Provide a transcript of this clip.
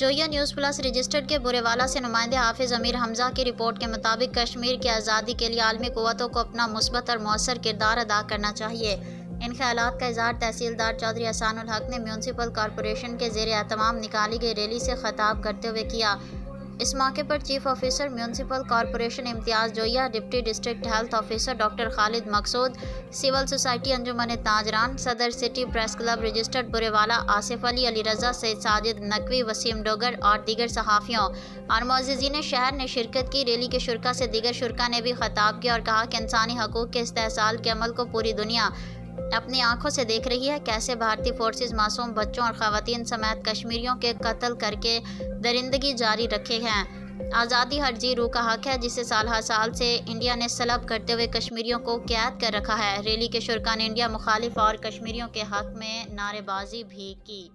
Zoya news plus registered के बुरेवाला से नुमाइंदे हाफिज़ अमीर हमजा की रिपोर्ट के मुताबिक कश्मीर की आज़ादी के लिए आलमी क़ुव्वतों को अपना मुस्बत और मौसर किरदार अदा करना चाहिए। इन ख्यालात का इज़हार तहसीलदार चौधरी एहसानुल हक ने म्यूनसिपल कॉरपोरेशन के ज़ेरे एहतमाम निकाली गई रैली से खिताब करते हुए किया। इस मौके पर chief officer municipal corporation Imtiaz Zoya, deputy district health officer doctor Khalid Maqsood, civil society Anjuman Tajiran, सदर city press club registered Burewala Asif Ali, Ali Raza, Syed Sajid Naqvi, Waseem Dogar और दीगर सहाफ़ियों और मुअज़्ज़िज़ीन शहर ने शिरकत की। रैली के शुरका से दीगर शुरका ने भी खिताब किया और कहा कि इंसानी हकूक़ के इस्तेहसाल के अमल को पूरी दुनिया अपनी आंखों से देख रही है। कैसे भारतीय फोर्सेस मासूम बच्चों और ख़वातीन समेत कश्मीरियों के कत्ल करके दरिंदगी जारी रखे हैं। आज़ादी हर जी रूह का हक है, जिसे साल हर साल से इंडिया ने सलब करते हुए कश्मीरियों को कैद कर रखा है। रैली के शुरका ने इंडिया मुखालिफ और कश्मीरियों के हक में नारेबाजी भी की।